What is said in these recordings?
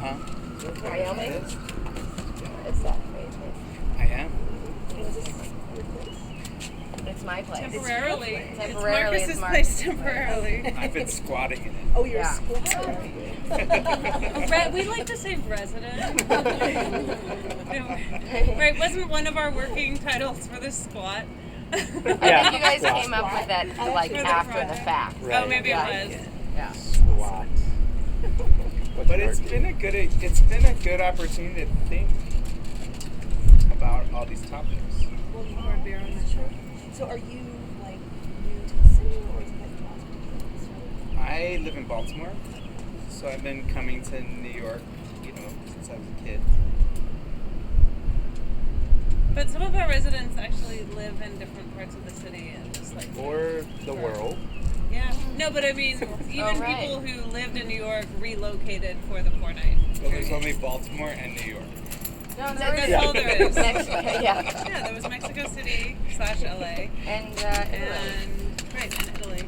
Huh? Wyoming? It is. Is that I am. It's my place. Temporarily. Temporarily, It's it's Marcus's place temporarily. I've been squatting in it. Oh, you're Yeah. a squatter. We like to say resident. Right, wasn't one of our working titles for this squat? I think you guys came up with that like For the after the project. fact. Oh, Right. maybe Yeah. it was. Yeah. Squat. But it's been a good opportunity to think about all these topics. We'll pour a beer on the show. So are you like new to the city or is it like Boston? I live in Baltimore, so I've been coming to New York, since I was a kid. But some of our residents actually live in different parts of the city and just like. Or the world. Yeah. No, but I mean, even right. people who lived in New York relocated for the 4-night. Well, there's only Baltimore and New York. No, That's Yeah. all there is. Mexico, yeah. Yeah, there was Mexico City / LA. And And Italy.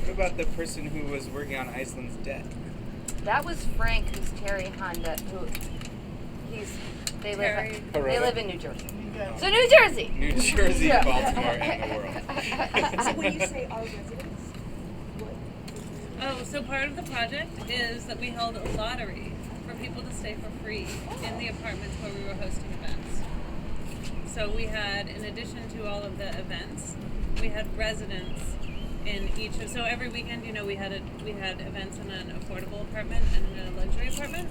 What about the person who was working on Iceland's debt? that was Frank, who's Terry Honda, they live in New Jersey. So New Jersey! New Jersey, Yeah. Baltimore, and the world. So when you say our residents, what? Oh, so part of the project is that we held a lottery for people to stay for free in the apartments where we were hosting events. So we had, in addition to all of the events, we had residents in each of. So every weekend, we had events in an affordable apartment and in a luxury apartment.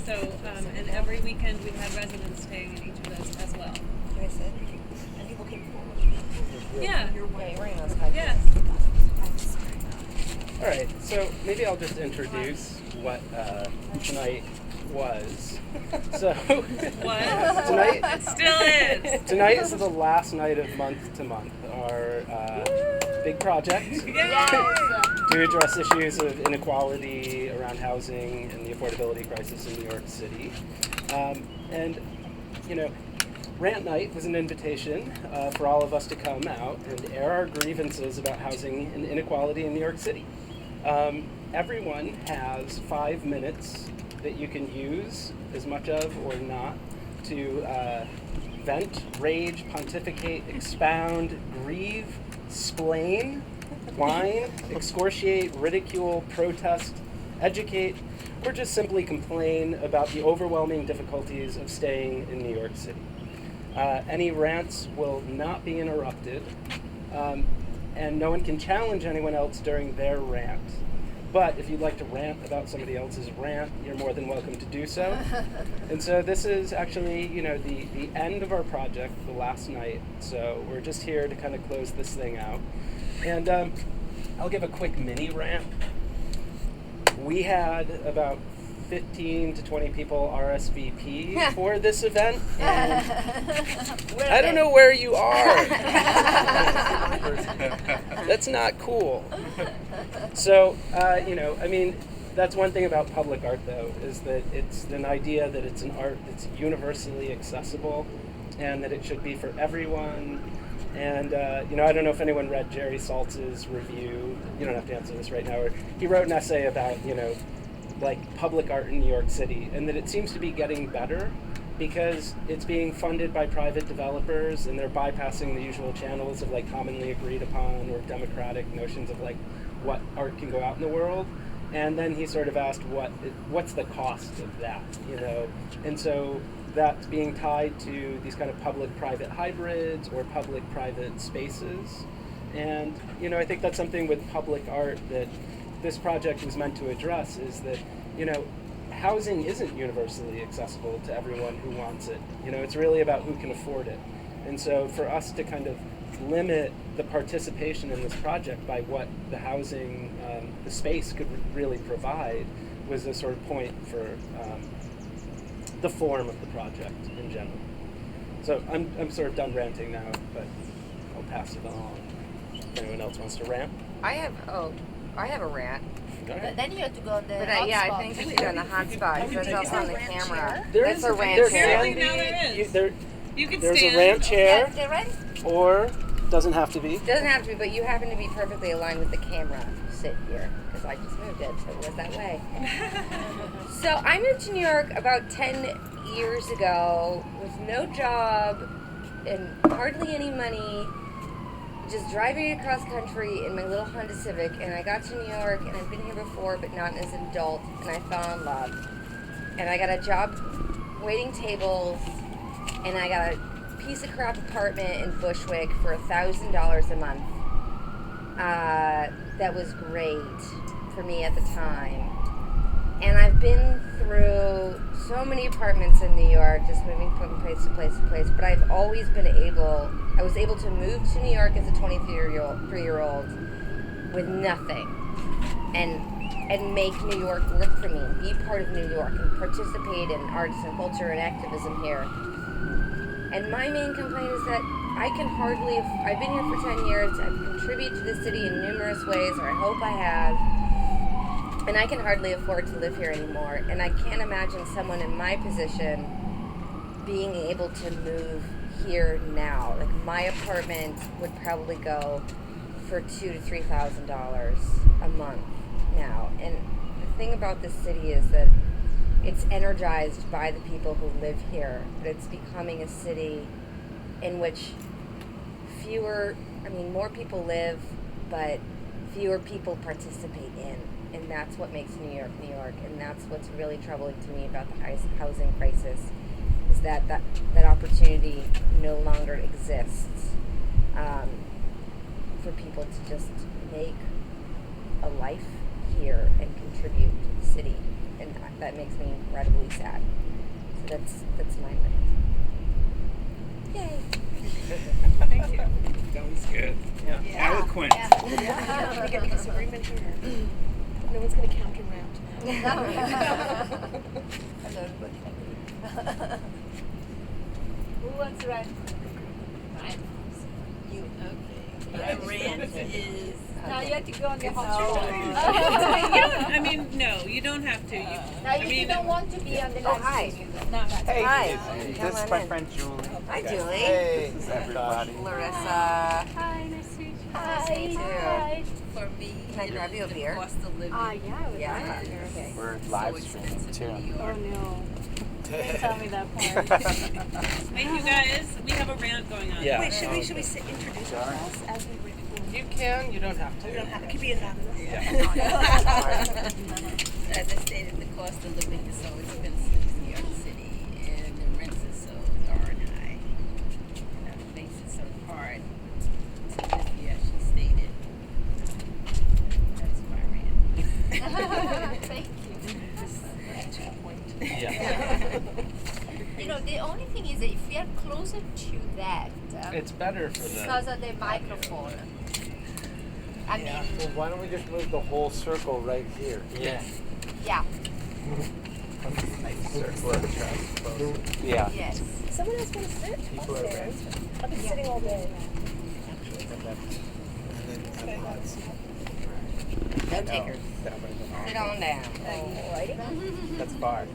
So and every weekend we had residents staying in each of those as well. Can I sit? And people came forward. Yeah. You're wearing those guys. Yes. All right, so maybe I'll just introduce what tonight was. So What? tonight, It still is. tonight is the last night of Month to Month, our big project to address issues of inequality around housing and the affordability crisis in New York City. And Rant Night was an invitation for all of us to come out and air our grievances about housing and inequality in New York City. Everyone has 5 minutes that you can use, as much of or not, to vent, rage, pontificate, expound, grieve, splain, whine, excoriate, ridicule, protest, educate, or just simply complain about the overwhelming difficulties of staying in New York City. Any rants will not be interrupted, and no one can challenge anyone else during their rant. But if you'd like to rant about somebody else's rant, you're more than welcome to do so. And so this is actually, the end of our project, the last night. So we're just here to kind of close this thing out. And I'll give a quick mini rant. We had about 15 to 20 people RSVP for this event, and I don't know where you are. That's not cool. So, that's one thing about public art, though, is that it's an idea that it's an art that's universally accessible and that it should be for everyone. And, I don't know if anyone read Jerry Saltz's review. You don't have to answer this right now. He wrote an essay about, public art in New York City, and that it seems to be getting better because it's being funded by private developers and they're bypassing the usual channels of commonly agreed upon or democratic notions of what art can go out in the world. And then he sort of asked what's the cost of that, and so that's being tied to these kind of public-private hybrids or public-private spaces. And I think that's something with public art that this project is meant to address, is that, housing isn't universally accessible to everyone who wants it. It's really about who can afford it. And so for us to kind of limit the participation in this project by what the housing, the space could really provide was a sort of point for the form of the project in general. So I'm sort of done ranting now, but I'll pass it on. If anyone else wants to rant. I have a rant. But then you have to go on the But hotspot. I think you should go on the hotspot because that's also on the camera. There That's is a rant there chair. Apparently now there is. You can There's stand. a rant chair, The rent? or doesn't have to be. Doesn't have to be, but you happen to be perfectly aligned with the camera. Sit here because so I just moved it, so it was that way. So I moved to New York about 10 years ago with no job and hardly any money, just driving across country in my little Honda Civic, and I got to New York, and I've been here before, but not as an adult, and I fell in love. And I got a job waiting tables, and I got a piece of crap apartment in Bushwick for $1,000 a month. That was great for me at the time. And I've been through so many apartments in New York, just moving from place to place to place, but I've always been I was able to move to New York as a 23-year-old with nothing and make New York work for me, and be part of New York, and participate in arts and culture and activism here. And my main complaint is that I've been here for 10 years, I've contributed to the city in numerous ways, or I hope I have, and I can hardly afford to live here anymore. And I can't imagine someone in my position being able to move here now. Like, my apartment would probably go for $2,000 to $3,000 a month now. And the thing about this city is that it's energized by the people who live here, but it's becoming a city in which more people live, but fewer people participate in. And that's what makes New York, New York. And that's what's really troubling to me about the housing crisis, is that opportunity no longer exists for people to just make a life here and contribute to the city. And that makes me incredibly sad. So that's my rant. Yay! Thank you. That was good. Yeah. Eloquent. Yeah, we're getting a disagreement here. No one's going to counter round. Who wants to rant? You okay? My rant is. Now you have to go on the hot No, you don't have to. Now you don't want to be on the live Hi. stream. Hey, Hi. this Come is on my in. friend Julie. Hi, Julie. Hey, this is everybody. Larissa. Hi, nice to meet you. Nice to meet you. For me, Can I grab you a the beer? cost of living. Yeah. is We're so live expensive streaming in New too. York. no. Don't tell me that part. Thank you guys. We have a rant going on. Yeah. Wait, should we introduce ourselves as we record? You can. You don't have to. We don't have, it could be anonymous. As I stated, the cost of living is so expensive in New York City, and the rents are so darn high. And that makes it so hard to live here, as she stated. That's my rant. Thank you. Just to the point. Yeah. You know, the only thing is that if we are closer to that, It's better for because them. of the microphone. I mean, Well, why don't we just move the whole circle right here? Yeah. yeah, Nice circle of trust. Yeah. yes. Someone else want to sit People are upstairs? I've been sitting all day. No takers. Sit on down. Alrighty. That's far.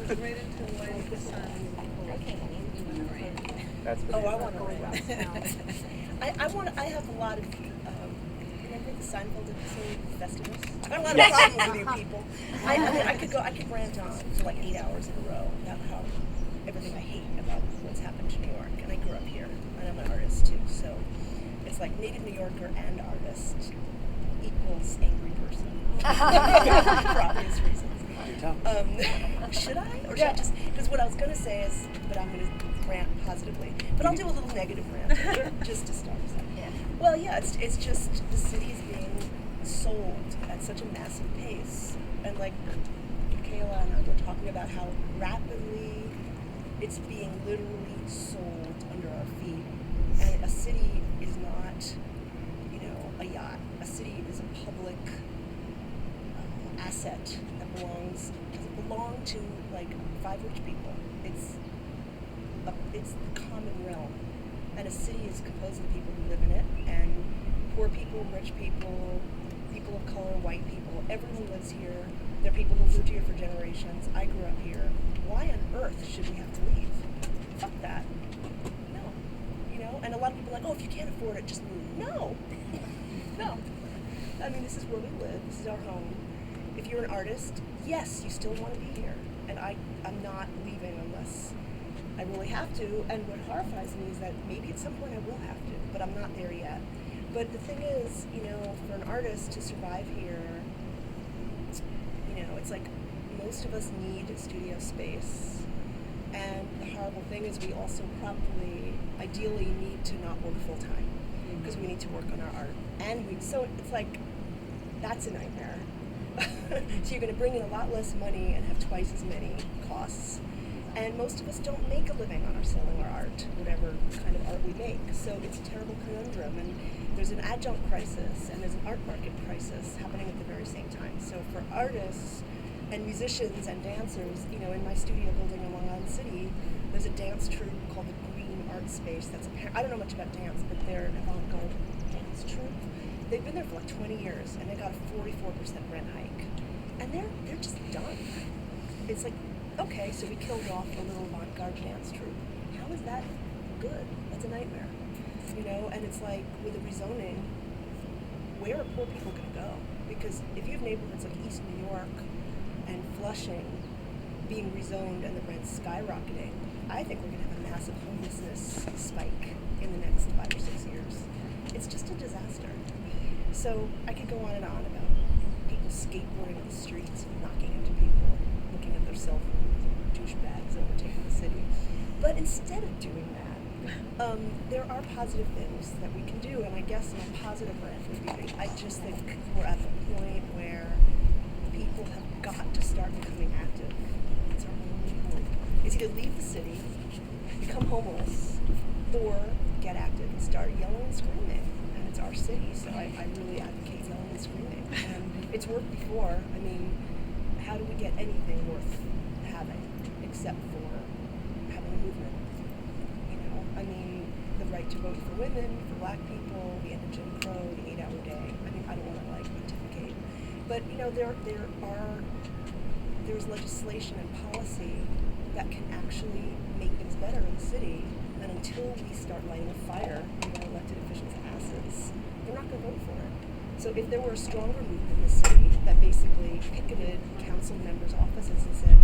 Right into when the sun. That's Oh, I want to write I have a lot of, remember the Seinfeld episode, Festivus? I got a lot of problems with you people. I could rant on for like 8 hours in a row about how everything I hate about what's happened to New York. And I grew up here, and I'm an artist too, so it's like native New Yorker and artist equals angry person. For obvious reasons. Should I? Or should I just, because what I was going to say is, but I'm going to rant positively. But I'll do a little negative rant just to start. Yeah. Well, yeah, it's just the city is being sold at such a massive pace. And like Kayla and I were talking about how rapidly it's being literally sold under our feet. And a city is not, a yacht. A city is a public asset that doesn't belong to like 5 rich people. It's the common realm, and a city is composed of people who live in it, and poor people, rich people, people of color, white people. Everyone lives here. There are people who've lived here for generations. I grew up here. Why on earth should we have to leave? Fuck that. No. And a lot of people are like, oh, if you can't afford it, just move. No. I mean, this is where we live. This is our home. If you're an artist, yes, you still want to be here. And I'm not leaving unless I really have to. And what horrifies me is that maybe at some point I will have to, but I'm not there yet. But the thing is, you know, for an artist to survive here, you know, it's like most of us need studio space. And the horrible thing is we also probably, ideally, need to not work full time because we need to work on our art. And so it's like, that's a nightmare. So you're going to bring in a lot less money and have twice as many costs. And most of us don't make a living on our selling our art, whatever kind of art we make. So it's a terrible conundrum. And there's an adjunct crisis and there's an art market crisis happening at the very same time. So for artists and musicians and dancers, you know, in my studio building in Long Island City, there's a dance troupe called the Green Art Space. I don't know much about dance, but they're an avant-garde dance troupe. They've been there for like 20 years, and they got a 44% rent hike. And they're just done. It's like, okay, so we killed off a little avant-garde dance troupe. How is that good? That's a nightmare. You know, and it's like, with the rezoning, where are poor people going to go? Because if you have neighborhoods like East New York and Flushing being rezoned and the rents skyrocketing, I think we're going to have a massive homelessness spike in the next 5 or 6 years. It's just a disaster. So I could go on and on about people skateboarding in the streets, knocking into people, looking at their cell phones, douchebags overtaking the city. But instead of doing that, there are positive things that we can do, and I guess my positive rant would be, I just think we're at the point where people have got to start becoming active. It's our only hope. It's either leave the city, become homeless, or get active and start yelling and screaming. And it's our city, so I really advocate yelling and screaming. And it's worked before. I mean, how do we get anything worth having except for having a movement? You know, I mean, the right to vote for women, for black people, the end of Jim Crow, the 8-hour day. I mean, I don't want to like pontificate, but you know, there's legislation and policy that can actually make things better in the city. And until we start lighting a fire in our elected officials' asses, they're not going to vote for it. So if there were a stronger movement in the city that basically picketed council members' offices and said,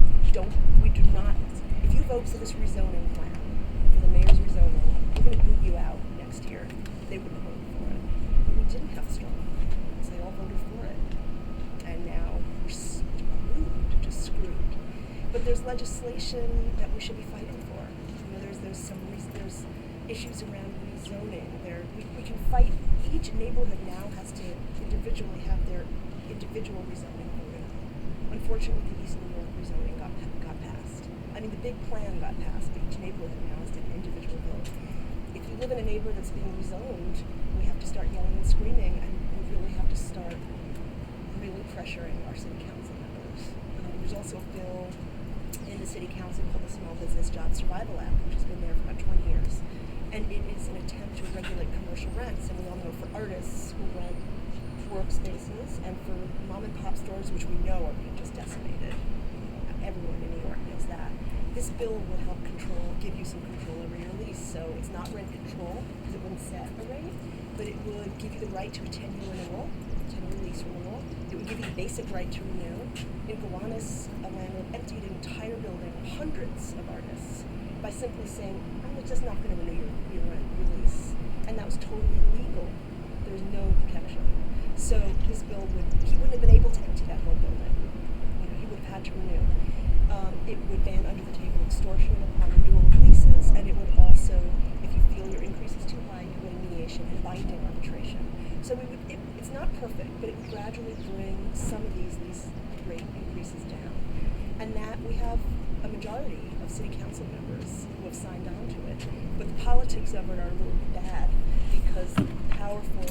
we do not, if you vote for this rezoning plan, for the mayor's rezoning, we're going to boot you out next year, they wouldn't vote for it. But we didn't have a strong movement, so they all voted for it. And now we're screwed, just screwed. But there's legislation that we should be fighting for. You know, there's issues around rezoning. We can fight. Each neighborhood now has to individually have their individual rezoning voted on. Unfortunately, the East New York rezoning got passed. I mean, the big plan got passed, but each neighborhood now has to have an individual vote. If you live in a neighborhood that's being rezoned, we have to start yelling and screaming, and we really have to start really pressuring our city council members. There's also a bill in the city council called the Small Business Job Survival Act, which has been there for about 20 years. And it is an attempt to regulate commercial rents. And we all know for artists who rent workspaces and for mom and pop stores, which we know are being just decimated. Everyone in New York knows that. This bill would help give you some control over your lease. So it's not rent control, because it wouldn't set a rate, but it would give you the right to a 10-year renewal, 10-year lease renewal. It would give you the basic right to renew. In Gowanus, a landlord emptied an entire building, hundreds of artists, by simply saying, I'm just not going to renew your lease. And that was totally illegal. There was no protection. So this bill he wouldn't have been able to empty that whole building. You know, he would have had to renew. It would ban under-the-table extortion upon renewal of leases, and it would also, if you feel your increase is too high, you go to mediation and binding arbitration. So it's not perfect, but it would gradually bring some of these rate increases down. And that we have a majority of city council members who have signed on to it. But the politics of it are a little bad because the powerful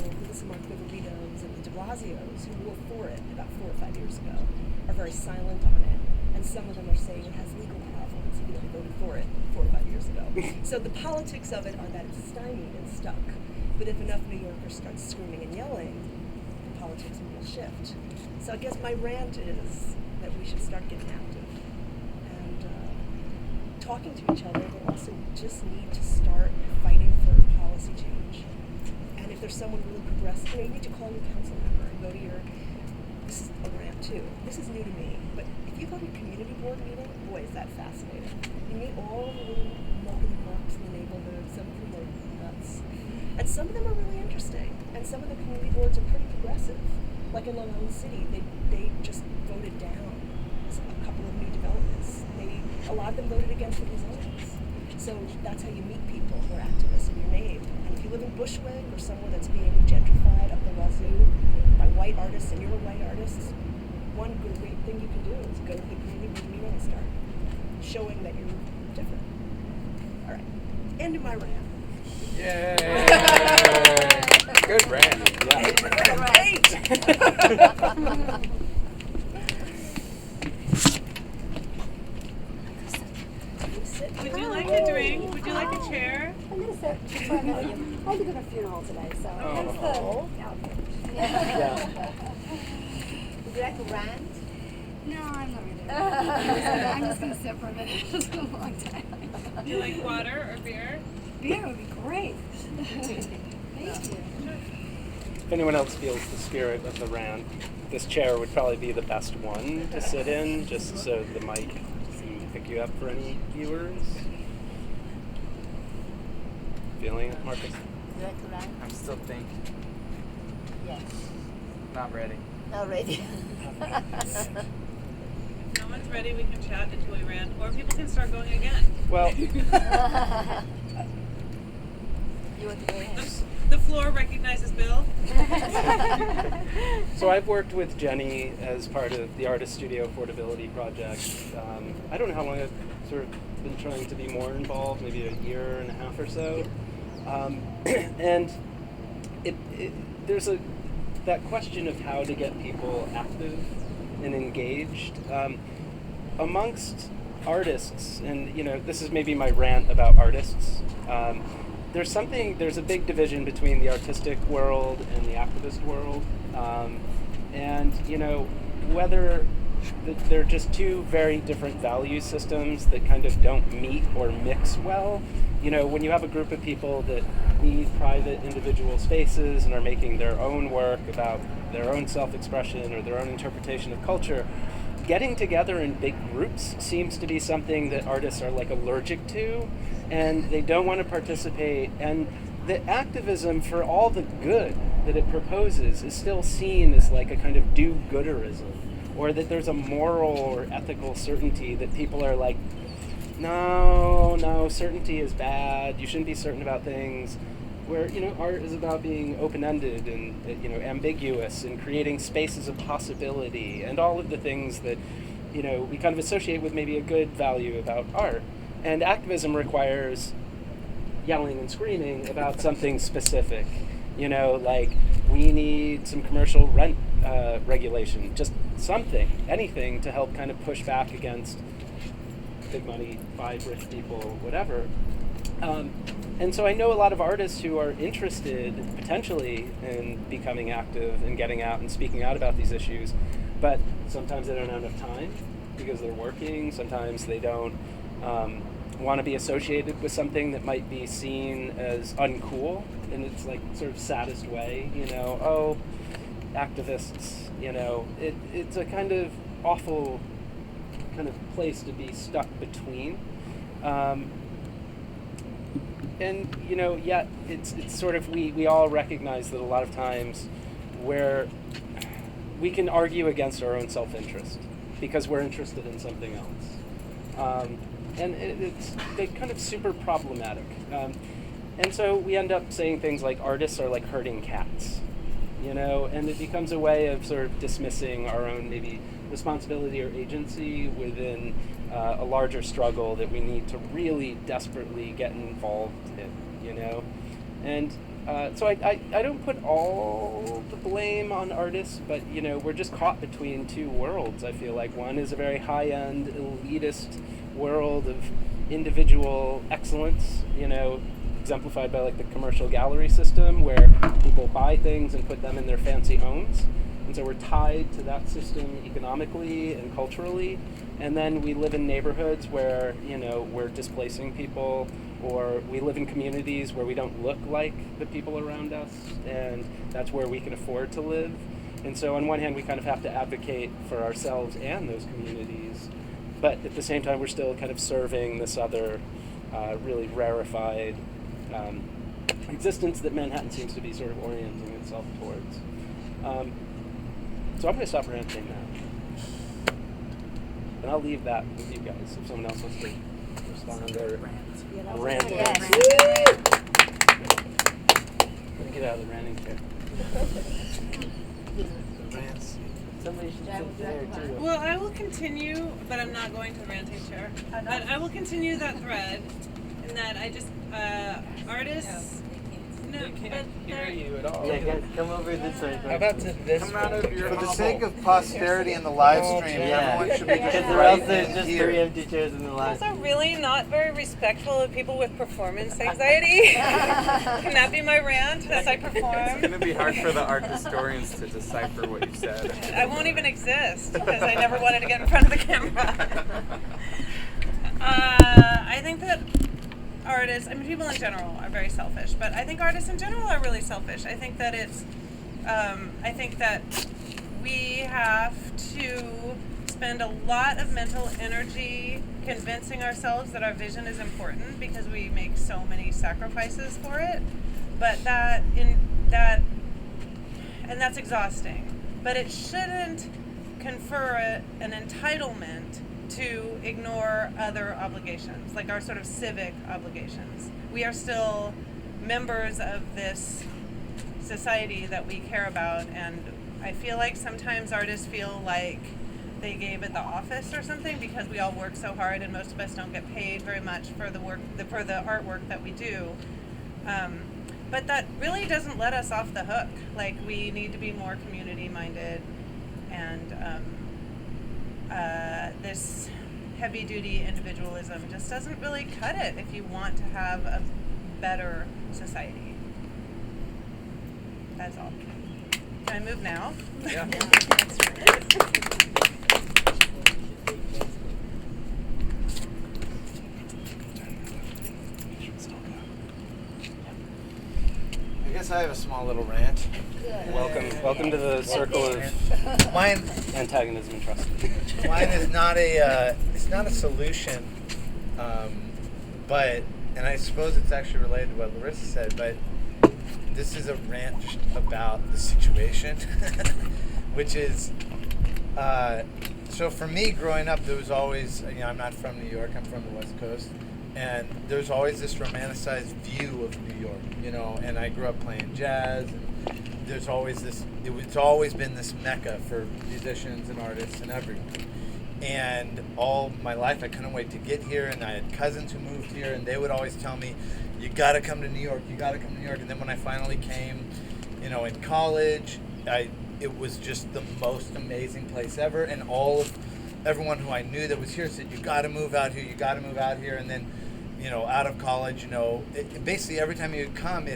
Mark Viveritos and the de Blasios, who were for it about 4 or 5 years ago, are very silent on it. And some of them are saying it has legal problems, even though they voted for it 4 or 5 years ago. So the politics of it are that it's stymied and stuck. But if enough New Yorkers start screaming and yelling, the politics will shift. So I guess my rant is that we should start getting active and talking to each other, but also just need to start fighting for policy change. And if there's someone really progressive, you need to call your council member and go to your, this is a rant too, this is new to me, but if you go to a community board meeting, boy, is that fascinating. You meet all the little muck and mucks in the neighborhood, some of them are nuts. And some of them are really interesting, and some of the community boards are pretty progressive. Like in Long Island City, they just voted down a couple of new developments. A lot of them voted against the rezonings. So that's how you meet people who are activists in your name. And if you live in Bushwick or somewhere that's being gentrified up the wazoo by white artists and you're a white artist, one great thing you can do is go to the community board meeting and start showing that you're different. All right, end of my rant. Yay! Good rant. Great! Would you like a drink? Would you like a chair? I'm going to sit before I know you. I was at a funeral today, so hence the outfit. Yeah. Would you like to rant? No, I'm not ready. I'm just going to sit for a minute. It's been a long time. Do you like water or beer? Beer would be great. Thank you. If anyone else feels the spirit of the rant, this chair would probably be the best one to sit in, just so the mic can pick you up for any viewers. Feeling it, Marcus? Would you like to rant? I'm still thinking. Yes. Not ready. Not ready. If no one's ready, we can chat until we rant, or people can start going again. Well, You want to go ahead? The floor recognizes Bill. so I've worked with Jenny as part of the Artist Studio Affordability Project. I don't know how long I've sort of been trying to be more involved, maybe a year and a half or so. And there's that question of how to get people active and engaged. Amongst artists, and this is maybe my rant about artists, there's a big division between the artistic world and the activist world. And whether they're just two very different value systems that kind of don't meet or mix well. When you have a group of people that need private individual spaces and are making their own work about their own self-expression or their own interpretation of culture, getting together in big groups seems to be something that artists are allergic to, and they don't want to participate. And the activism, for all the good that it proposes, is still seen as a kind of do-gooderism, or that there's a moral or ethical certainty that people are like, no, certainty is bad, you shouldn't be certain about things. Where, art is about being open-ended and, ambiguous and creating spaces of possibility and all of the things that, we kind of associate with maybe a good value about art. And activism requires yelling and screaming about something specific, like we need some commercial rent regulation, just something, anything to help kind of push back against big money, buy rich people, whatever. And so I know a lot of artists who are interested potentially in becoming active and getting out and speaking out about these issues, but sometimes they don't have enough time because they're working. Sometimes they don't want to be associated with something that might be seen as uncool in its sort of saddest way, activists, it's a kind of awful kind of place to be stuck between. And, yet it's sort of, we all recognize that a lot of times where we can argue against our own self-interest because we're interested in something else. And it's kind of super problematic. And so we end up saying things like artists are like herding cats, and it becomes a way of sort of dismissing our own maybe responsibility or agency within a larger struggle that we need to really desperately get involved in, And so I don't put all the blame on artists, but, we're just caught between two worlds, I feel like. One is a very high-end, elitist world of individual excellence, exemplified by the commercial gallery system where people buy things and put them in their fancy homes. And so we're tied to that system economically and culturally. And then we live in neighborhoods where, we're displacing people, or we live in communities where we don't look like the people around us, and that's where we can afford to live. And so on one hand, we kind of have to advocate for ourselves and those communities, but at the same time, we're still kind of serving this other really rarefied existence that Manhattan seems to be sort of orienting itself towards. So I'm going to stop ranting now. And I'll leave that with you guys if someone else wants to respond or rant. Yes. Let me get out of the ranting chair. Somebody should sit there too. Well, I will continue, but I'm not going to the ranting chair. But I will continue that thread in that I just, artists, no, They but can't hear they're, you at all. Yeah, guys, come over this way. How about to this? Come out of your For the bubble. sake of posterity in the live stream, everyone should be Yeah. just Because right or in else here. there's just 3 empty chairs in the live those are really not very respectful of people with performance anxiety. Can that be my rant as I It's perform? going to be hard for the art historians to decipher what you said. I won't even exist because I never wanted to get in front of the camera. I think that artists, I mean, people in general are very selfish, but I think artists in general are really selfish. I think that I think that we have to spend a lot of mental energy convincing ourselves that our vision is important because we make so many sacrifices for it, but and that's exhausting. But it shouldn't confer an entitlement to ignore other obligations, like our sort of civic obligations. We are still members of this society that we care about, and I feel like sometimes artists feel like they gave it the office or something because we all work so hard and most of us don't get paid very much for the work, for the artwork that we do. But that really doesn't let us off the hook. Like, we need to be more community minded, and this heavy duty individualism just doesn't really cut it if you want to have a better society. That's all. Can I move now? Yeah. I guess I have a small little rant. Welcome to the circle of Mine antagonism and trust. Mine is not it's not a solution, but, and I suppose it's actually related to what Larissa said, but this is a rant just about the situation, which is, so for me growing up, there was always, I'm not from New York, I'm from the West Coast, and there's always this romanticized view of New York, and I grew up playing jazz, and there's always it's always been this mecca for musicians and artists and everyone. And all my life I couldn't wait to get here, and I had cousins who moved here, and they would always tell me, you gotta come to New York, you gotta come to New York. And then when I finally came, in college, it was just the most amazing place ever, and everyone who I knew that was here said, you gotta move out here, you gotta move out here. And then, out of college, basically every time you would come,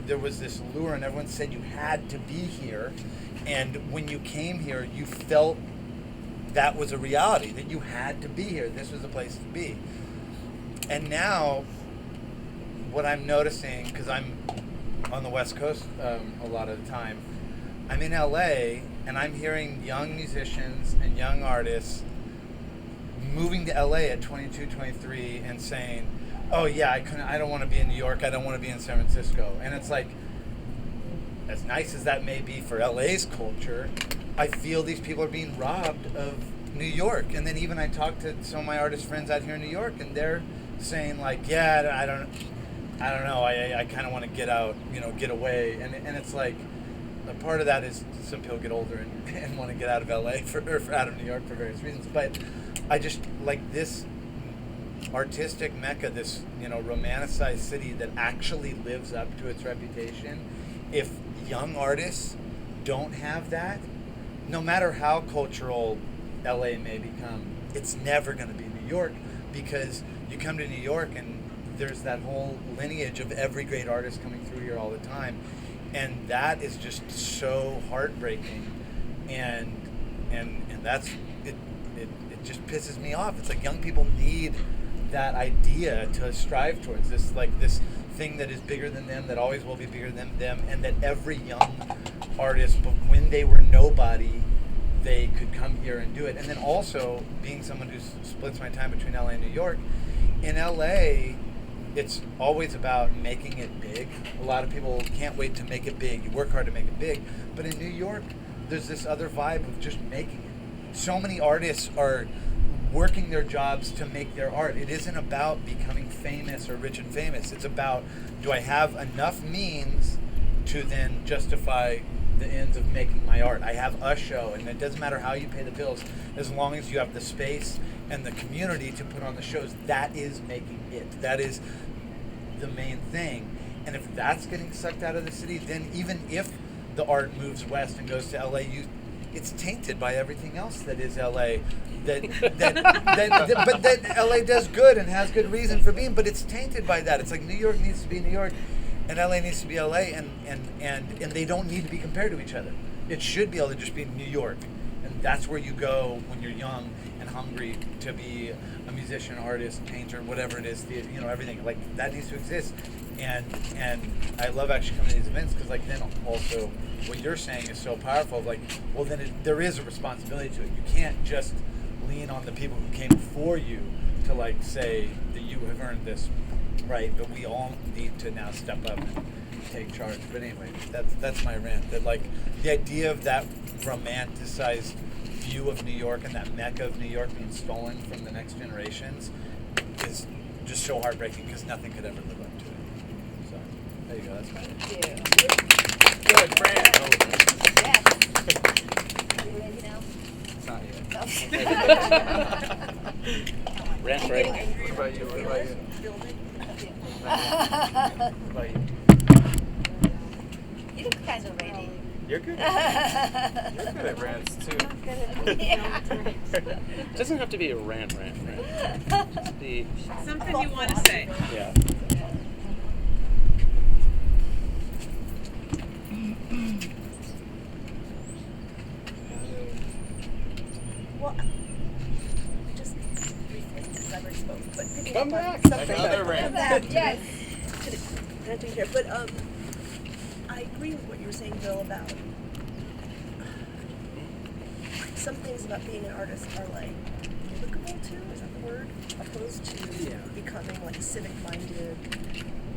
there was this lure, and everyone said you had to be here. And when you came here, you felt that was a reality, that you had to be here. This was a place to be. And now, what I'm noticing, because I'm on the West Coast a lot of the time, I'm in LA, and I'm hearing young musicians and young artists moving to LA at 22, 23 and saying, oh yeah, I don't want to be in New York, I don't want to be in San Francisco. And it's like, as nice as that may be for LA's culture, I feel these people are being robbed of New York. And then even I talk to some of my artist friends out here in New York, and they're saying like, yeah, I don't know, I kind of want to get out, get away. And it's like, a part of that is some people get older and want to get out of LA or out of New York for various reasons. But I just like this artistic mecca, this romanticized city that actually lives up to its reputation. If young artists don't have that, no matter how cultural LA may become, it's never going to be New York, because you come to New York and there's that whole lineage of every great artist coming through here all the time, and that is just so heartbreaking, and that's it just pisses me off. It's like young people need that idea to strive towards, this thing that is bigger than them, that always will be bigger than them, and that every young artists, but when they were nobody, they could come here and do it. And then also, being someone who splits my time between LA and New York, in LA, it's always about making it big. A lot of people can't wait to make it big. You work hard to make it big. But in New York, there's this other vibe of just making it. So many artists are working their jobs to make their art. It isn't about becoming famous or rich and famous. It's about, do I have enough means to then justify the ends of making my art? I have a show, and it doesn't matter how you pay the bills, as long as you have the space and the community to put on the shows. That is making it. That is the main thing. And if that's getting sucked out of the city, then even if the art moves west and goes to LA, it's tainted by everything else that is LA. But that LA does good and has good reason for being, but it's tainted by that. It's like New York needs to be New York, and LA needs to be LA, and they don't need to be compared to each other. It should be able to just be New York, and that's where you go when you're young and hungry to be a musician, artist, painter, whatever it is. Everything like that needs to exist. And I love actually coming to these events because then also what you're saying is so powerful. Then there is a responsibility to it. You can't just lean on the people who came before you to say that you have earned this. Right, but we all need to now step up and take charge. But anyway, that's my rant. That the idea of that romanticized view of New York and that mecca of New York being stolen from the next generations is just so heartbreaking because nothing could ever live up to it. So there you go. That's my rant. Thank you. Good rant. Are you ready now? Not yet. Rant break. What about you? What about you? Building. What about you? You guys are ready. You're good. You're good at rants too. It doesn't have to be a rant. Just be, Something you want to say. yeah. Well, just briefly, because I've already spoken, but picking Come up on back. something Another rant. Yes. ranting here, but I agree with what you were saying, Bill, about some things about being an artist are applicable to, is that the word? Opposed to becoming a civic-minded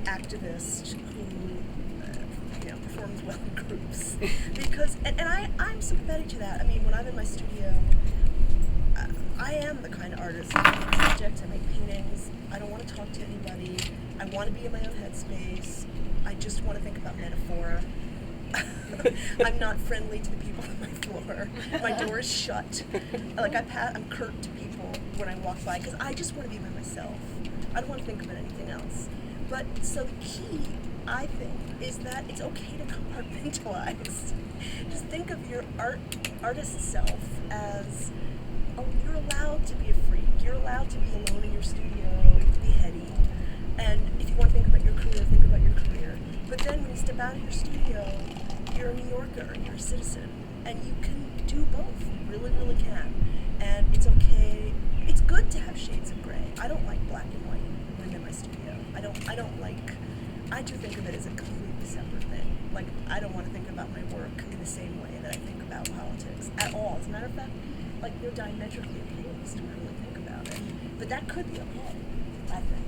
activist who performs well in groups. Because, and I'm sympathetic to that. I mean, when I'm in my studio, I am the kind of artist who makes projects, I make paintings, I don't want to talk to anybody, I want to be in my own headspace, I just want to think about metaphor. I'm not friendly to the people on my floor. My door is shut. I'm curt to people when I walk by because I just want to be by myself. I don't want to think about anything else. But so the key, I think, is that it's okay to compartmentalize. Just think of your artist self as, you're allowed to be a freak. You're allowed to be alone in your studio, to be heady. And if you want to think about your career, think about your career. But then when you step out of your studio, you're a New Yorker, you're a citizen, and you can do both. You really, really can. And it's okay. It's good to have shades of gray. I don't like black and white when I'm in my studio. I do think of it as a completely separate thing. I don't want to think about my work in the same way that I think about politics at all. As a matter of fact, they're diametrically opposed when I really think about it. But that could be okay, I think.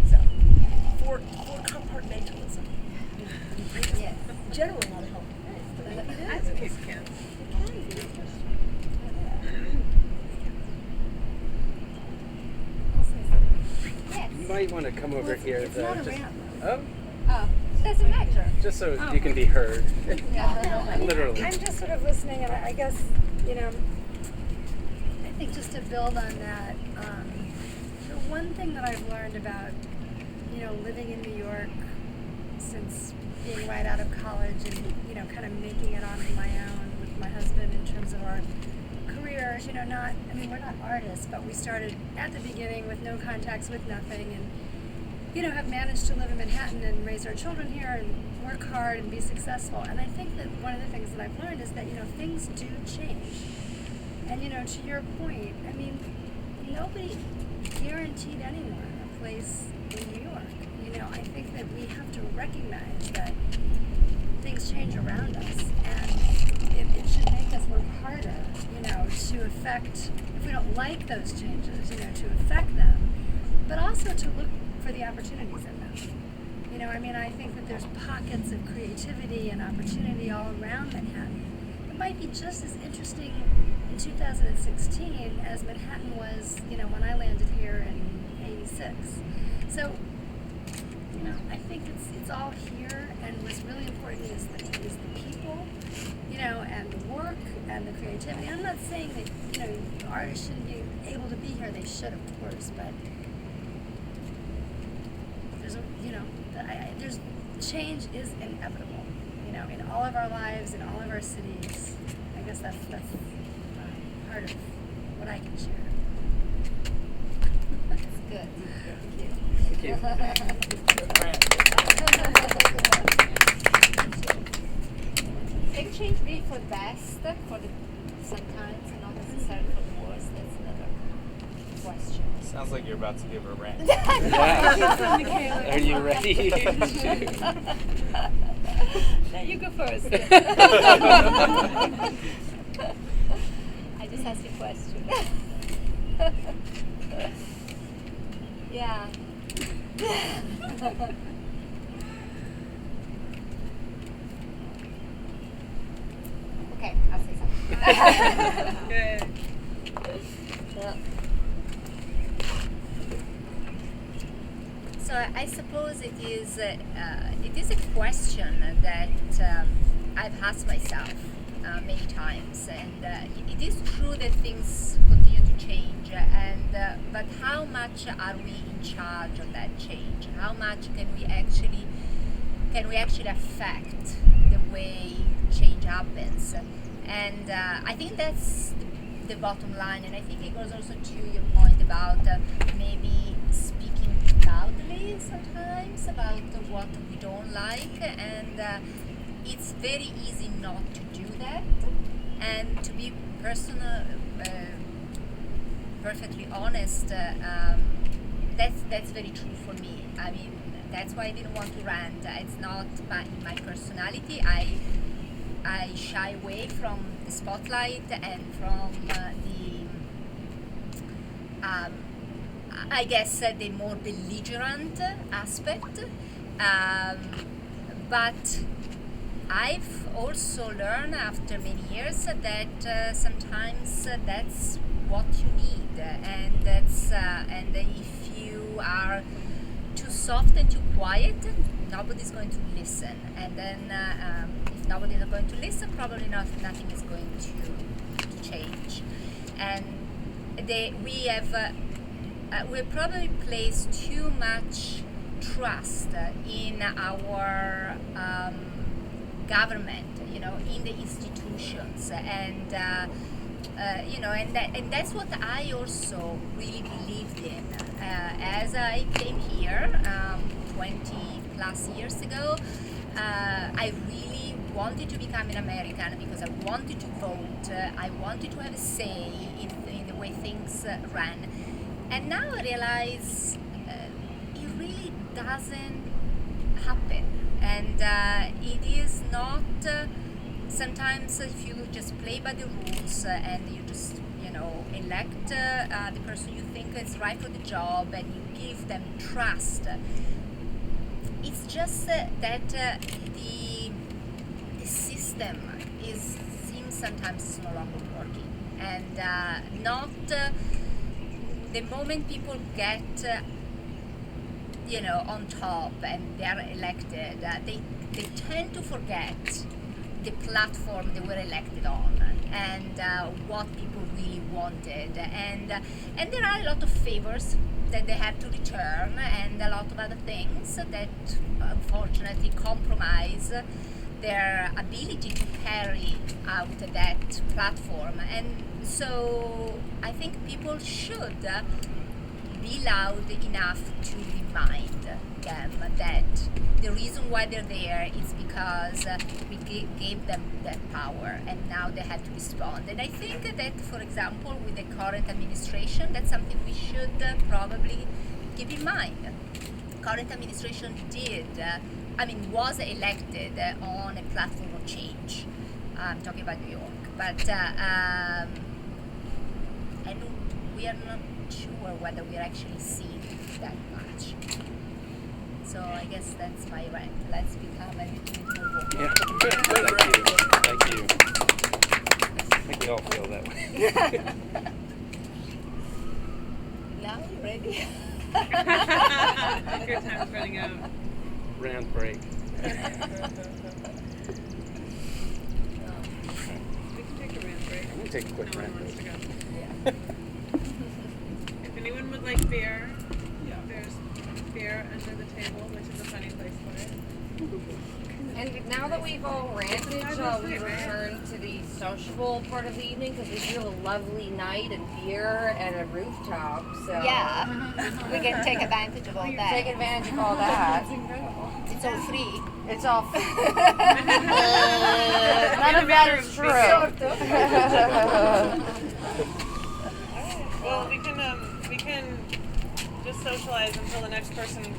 So, for compartmentalism, Yes. generally not a healthy thing, but maybe it I is. think it can. It can be. Yes. You might want to come over here. It's though. not a Just- rant. Oh, Oh, doesn't matter. just so Oh. you can be heard. Yeah. Literally. I'm just sort of listening, and I guess, I think just to build on that, the one thing that I've learned about, living in New York since being right out of college and, kind of making it on my own with my husband in terms of our careers, we're not artists, but we started at the beginning with no contacts, with nothing, and, have managed to live in Manhattan and raise our children here and work hard and be successful. And I think that one of the things that I've learned is that, things do change. And, to your point, nobody guaranteed anyone a place in New York. I think that we have to recognize that, things change around us, and it should make us work harder, to affect, if we don't like those changes, to affect them, but also to look for the opportunities in them. I think that there's pockets of creativity and opportunity all around Manhattan that might be just as interesting in 2016 as Manhattan was, when I landed here in '86. So, I think it's all here, and what's really important is the people, and the work and the creativity. I'm not saying that, artists shouldn't be able to be here. They should, of course, but there's change is inevitable, in all of our lives, in all of our cities. I guess that's part of what I can share. That's good. Thank you. Can change be for the best, sometimes, and not necessarily for the worst? That's another question. Sounds like you're about to give a rant. Yeah. Are you ready? No, you go first. I just asked a question. Yeah. Okay, I'll say something. Good. Yeah. So I suppose it is a question that I've asked myself many times, and it is true that things continue to change, and but how much are we in charge of that change? How much can we actually affect the way change happens? And I think that's the bottom line, and I think it goes also to your point about maybe speaking loudly sometimes about what we don't like, and it's very easy not to do that. And to be perfectly honest, that's very true for me. I mean, that's why I didn't want to rant. It's not my personality. I shy away from the spotlight and from I guess the more belligerent aspect. But I've also learned after many years that sometimes that's what you need, and and if you are too soft and too quiet, nobody's going to listen, and then if nobody's going to listen, probably nothing is going to change. And we probably placed too much trust in our government, in the institutions, and and that's what I also really believed in as I came here 20 plus years ago. I really wanted to become an American because I wanted to vote. I wanted to have a say in the way things ran. And now I realize it really doesn't happen. And it is not, sometimes if you just play by the rules and you just, elect the person you think is right for the job and you give them trust, it's just that the system seems sometimes is no longer working. And not the moment people get on top and they're elected, they tend to forget the platform they were elected on and what people really wanted, and there are a lot of favors that they have to return and a lot of other things that unfortunately compromise their ability to carry out that platform. And so I think people should be loud enough to remind them that the reason why they're there is because we gave them that power and now they have to respond. And I think that, for example, with the current administration, that's something we should probably keep in mind. Current administration did was elected on a platform of change. I'm talking about New York, but and we are not sure whether we are actually seeing that much. So I guess that's my rant. Let's become a little bit more vocal. Yeah. Thank you. I think we all feel that way. Now you ready? Your time's running out. Rant break. We can take a rant break. I'm gonna take a quick No one rant wants break. to go. If anyone would like beer, there's beer under the table, which is a funny place for it. And now that we've all ranted, shall we return to the sociable part of the evening? Because we do have a lovely night and beer and a rooftop. So Yeah, we can take advantage of all take that. advantage of all that. It's all free. It's all. None of that is true. Well, we can just socialize until the next person